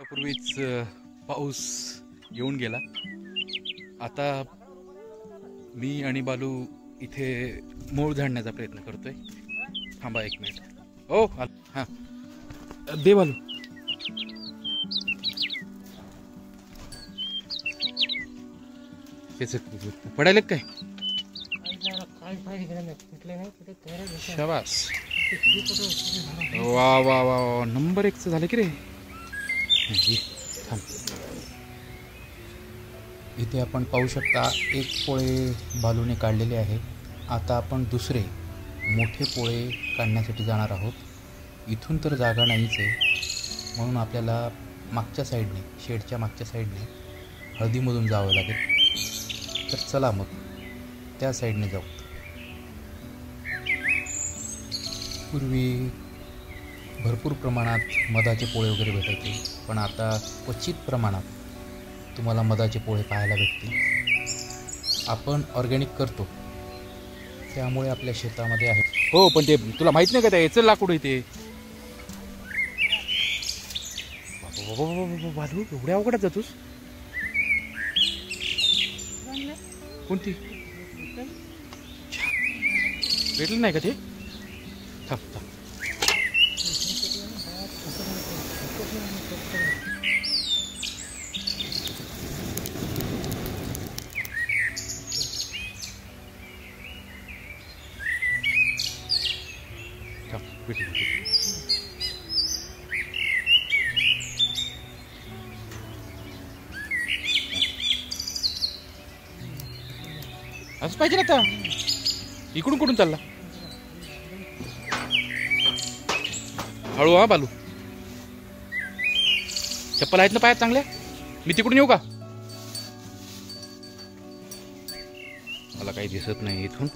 पूर्वीच पाऊस येऊन गेला. आता मी आणि बालू इथे मूळ झाडण्याचा प्रयत्न करतोय. थांबा एक मिनिट. हो हां दे बालू. त्याच पडायला काय शाबास. वा वा वा वा नंबर 1 झालं की रे. थांब. इथे आपण पाहू शकता एक पोळे बालूने काढलेले आहे. आता आपण दुसरे मोठे पोळे काढण्यासाठी जाणार आहोत. इथून तर जागा नाहीच आहे, म्हणून आपल्याला मागच्या साईडने, शेडच्या मागच्या साईडने हळदीमधून जावं लागेल. तर चला मग त्या साईडने जाऊ. पूर्वी भरपूर प्रमाणात मधाचे पोळे वगैरे भेटायचे, पण आता क्वचित प्रमाणात तुम्हाला मधाचे पोळे पाहायला भेटतील. आपण ऑर्गॅनिक करतो त्यामुळे आपल्या शेतामध्ये आहे. हो पण ते तुला माहित नाही का त्या याचं लाकूड येते. बालू एवढ्या अवघडात जातोस. कोणती भेटलं नाही का ते. थांब थांब. असं पाहिजे ना. आता इकडून कुठून चालला. हळू हा बालू. चप्पल आहेत ना पायात चांगल्या. मी तिकडून येऊ का. मला काही दिसत नाही इथून.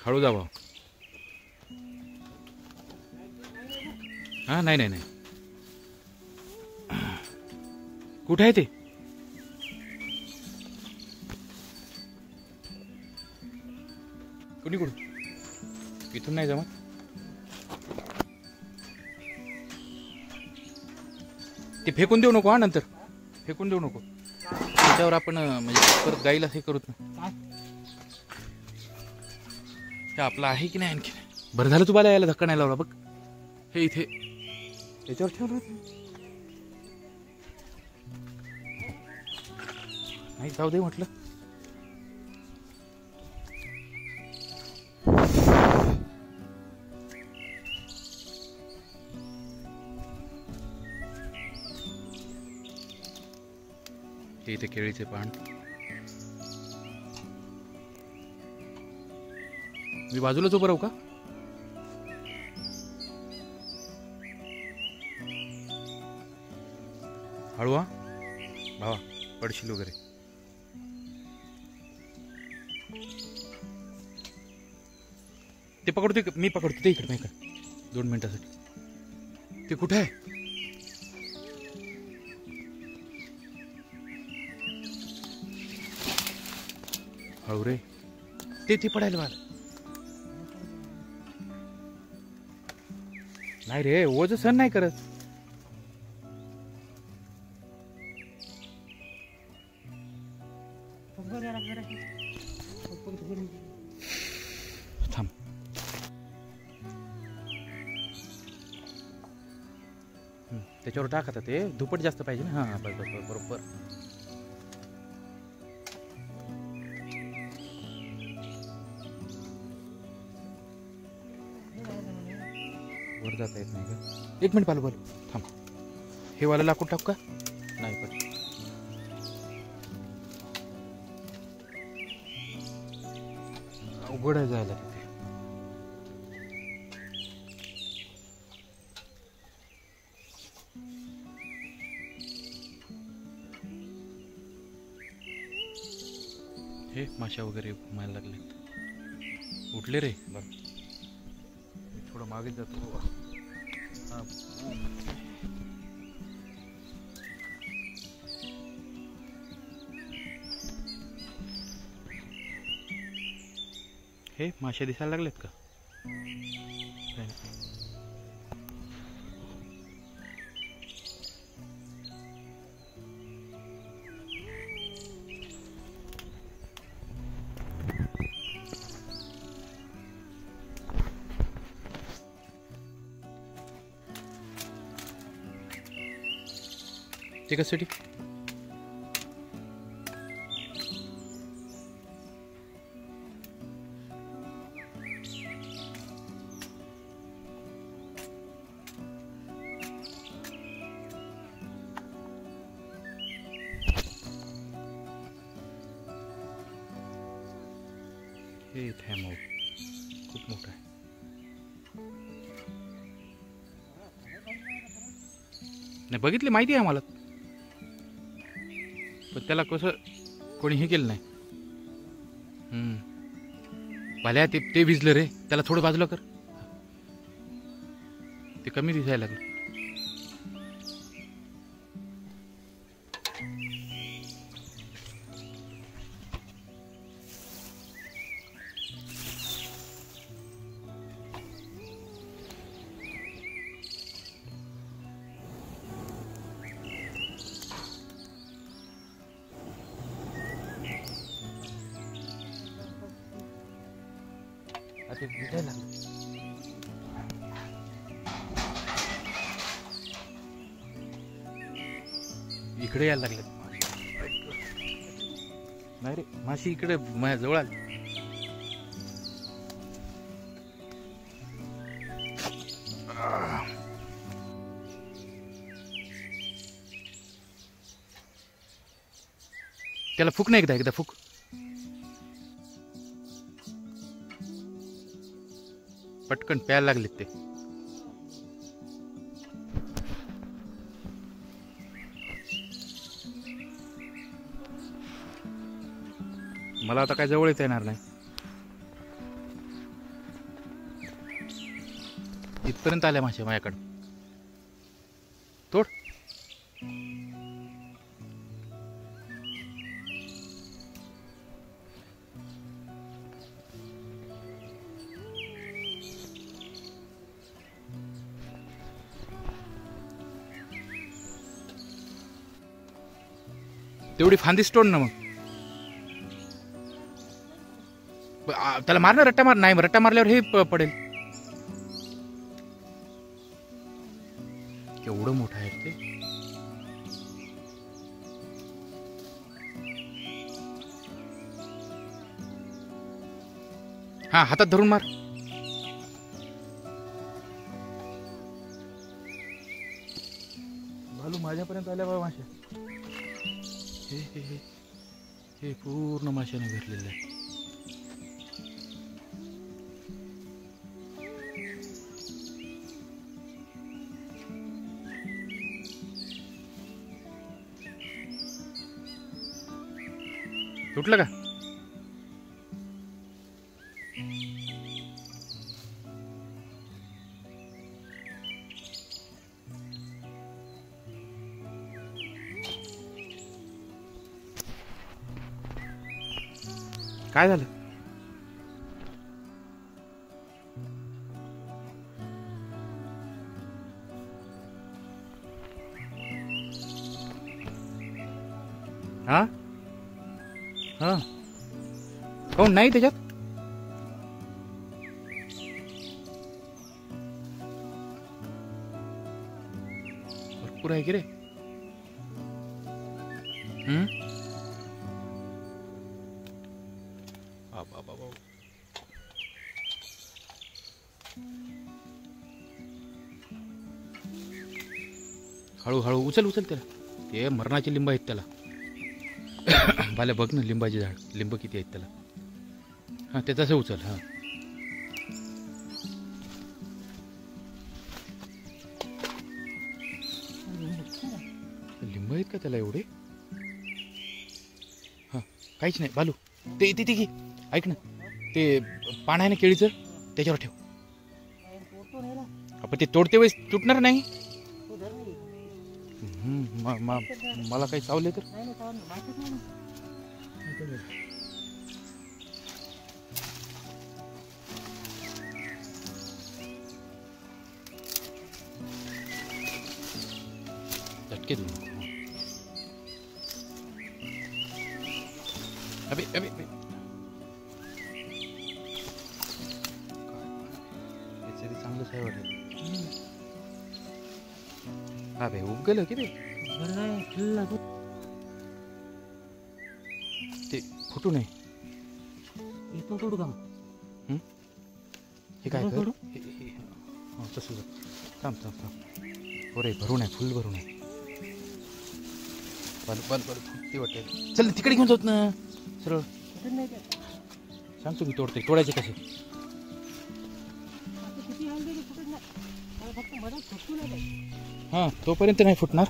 हळू जा भाऊ. हा नाही नाही नाही. कुठे आहे ते. कुणीकडून. इथून नाही जमत. ते फेकून देऊ नको. हा नंतर फेकून देऊ नको. त्याच्यावर आपण म्हणजे परत गाईला हे करूत ना. हे आपलं आहे की नाही आणखी. बरं झालं तुम्हाला यायला धक्का नाही लावला बघ. हे इथे याच्यावर ठेवलं नाही. जाऊ दे म्हटलं. ते इथे केळीचे पान. मी बाजूलाच उभं राहू का. हळू हा भावा पडशील वगैरे. ते पकडते मी पकडतो ते इकडे नाही का 2 मिनिटासाठी. ते कुठे आहे. हळू रे. ते पडायला मला नाही रे. ओझं सहन नाही करत. थांब. त्याच्यावर टाक. आता ते दुप्पट जास्त पाहिजे ना. हा बस बस बरोबर. वर जाता येत नाही का. 1 मिनिट बालू थांब. हे वाला लाकूड टाकू का. नाही पण अवघड आहे जायला तिथे. हे माशा वगैरे घुमायला लागलेत. उठले रे बघ. मी थोडं मागे जातो. हा हे मासे दिसायला लागलेत का? ते कशासाठी? हे थॅमो खूप मोठा आहे. नाही बघितले, माहिती आहे आम्हाला, पण त्याला कसं कोणी हे केलं नाही. भल्या ते भिजलं रे, त्याला थोडं बाजूला कर, ते कमी दिसायला लागलं. ते भिजायला इकडे यायला लागले. नाही रे, माशी इकडे माझ्या जवळ आली. त्याला फुक नाही, एकदा फुक. पटकन प्यायला लागलेत ते. मला आता काय जवळ येता येणार नाही. इथपर्यंत आल्या मासे माझ्याकडं. तोड. तेवढी फांदीच तोड ना मग. त्याला मार ना, रट्टा मार. नाही, रट्टा मारल्यावर हे पडेल. केवढं मोठं आहे ते. हा, हातात धरून मार. भालू माझ्यापर्यंत आल्या बाबा माश्या. हे हे हे हे पूर्ण माशाने भरलेलं आहे. तुटलं का? काय झालं? हा हा, कोण नाही त्याच्यात? भरपूर आहे की रे. हळूहळू उचल त्याला. ते मरणाचे लिंब आहेत त्याला. भाल्या बघ ना, लिंबाचे झाड, लिंब किती आहेत त्याला. हा, ते तसं उचल. हा, लिंब आहेत का त्याला एवढे? हा, काहीच नाही बालू. ते ते घे, ऐक ना, ते पान आहे ना केळीचं, त्याच्यावर ठेव. आपण ते तोडते वेळेस तुटणार नाही. मला काही चावले तर? फटके देऊ नको. अबे अबे अबे याचं चांगलंच आहे वाटेल. हा भाई उगल की ते फुटू नये. इथून तोडू का? हे काय कर तसं थांब थांब थांब. हो रे भरून आहे फुल भरून आहे. बल बल बल फुटते वाटेल. चल तिकडे घेऊन जात ना सरळ. सांगतो मी तोडायचे कसे. हां तोपर्यंत नाही फुटणार.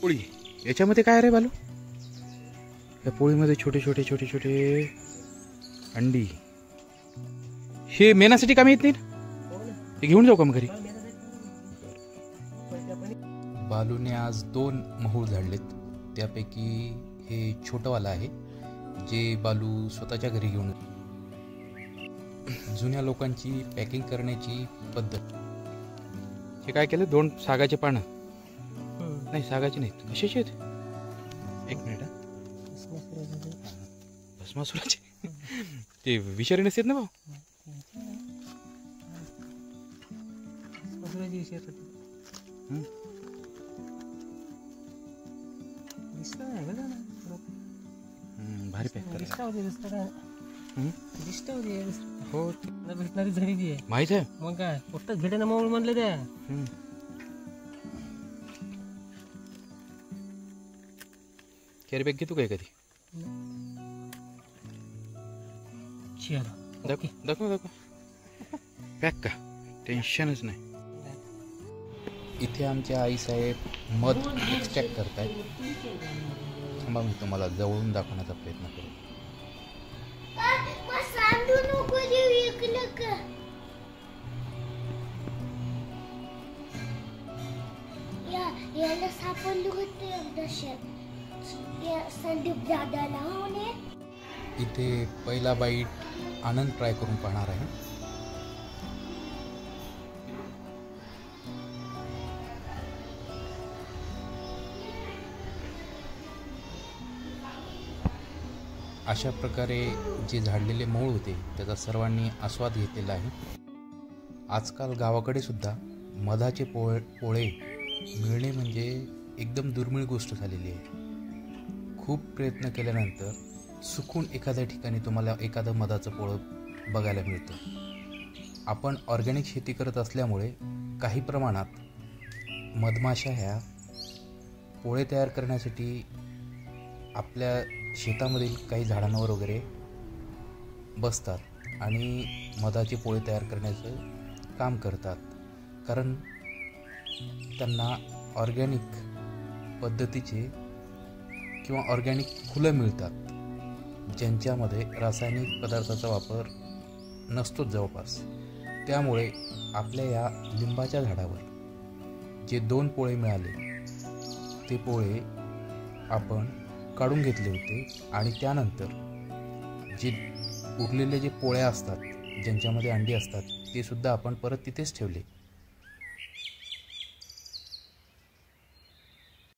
पोळी याच्यामध्ये काय रे बालू? या पोळीमध्ये छोटे छोटे छोटे छोटे अंडी. हे मेनासाठी कामी येत नाही. हे घेऊन जाऊ का मग घरी? बालूने आज 2 महूळ झाडलेत. त्यापैकी हे छोटंवालं आहे जे बालू स्वतःच्या घरी घेऊन. जुन्या लोकांची पॅकिंग करण्याची पद्धत. हे काय केलं? 2 सागाचे पानं. नाही सागाचे नाहीत. कशाचे आहेत? एक मिनिट. भस्मासुराचे. ते विषारी नसतात ना भाऊ? भारी पॅक हो भेटणारी झालेली आहे माहित आहे. मग काय पोटात भेटेना मग म्हणलं त्या. कॅरी बॅग घेतो काय कधी? दाखव दाखव दाखव. पॅक का? टेन्शनच नाही. इथे आमच्या आईसाहेब मध एक्स्ट्रॅक्ट करतायत. थांबा मी तुम्हाला जवळून दाखवण्याचा प्रयत्न करू. याला सापडलं होते संदीप दादाला. इथे पहिला बाईट आनंद ट्राय करून पाहणार आहे. अशा प्रकारे जे झाडलेले मूळ होते त्याचा सर्वांनी आस्वाद घेतलेला आहे. आजकाल गावाकडे सुद्धा मधाचे पोळे मिळणे म्हणजे एकदम दुर्मिळ गोष्ट झालेली आहे. खूप प्रयत्न केल्यानंतर चुकून एखाद्या ठिकाणी तुम्हाला एखादं मधाचं पोळं बघायला मिळतं. आपण ऑर्गॅनिक शेती करत असल्यामुळे काही प्रमाणात मधमाशा ह्या पोळे तयार करण्यासाठी आपल्या शेतामधील काही झाडांवर वगैरे बसतात आणि मधाचे पोळे तयार करण्याचं काम करतात. कारण त्यांना ऑर्गॅनिक पद्धतीचे किंवा ऑर्गॅनिक फुलं मिळतात ज्यांच्यामध्ये रासायनिक पदार्थाचा वापर नसतोच जवळपास. त्यामुळे आपल्या या लिंबाच्या झाडावर जे 2 पोळे मिळाले ते पोळे आपण काढून घेतले होते आणि त्यानंतर जे उरलेले जे पोळ्या असतात ज्यांच्यामध्ये अंडी असतात ते सुद्धा आपण परत तिथेच ठेवले.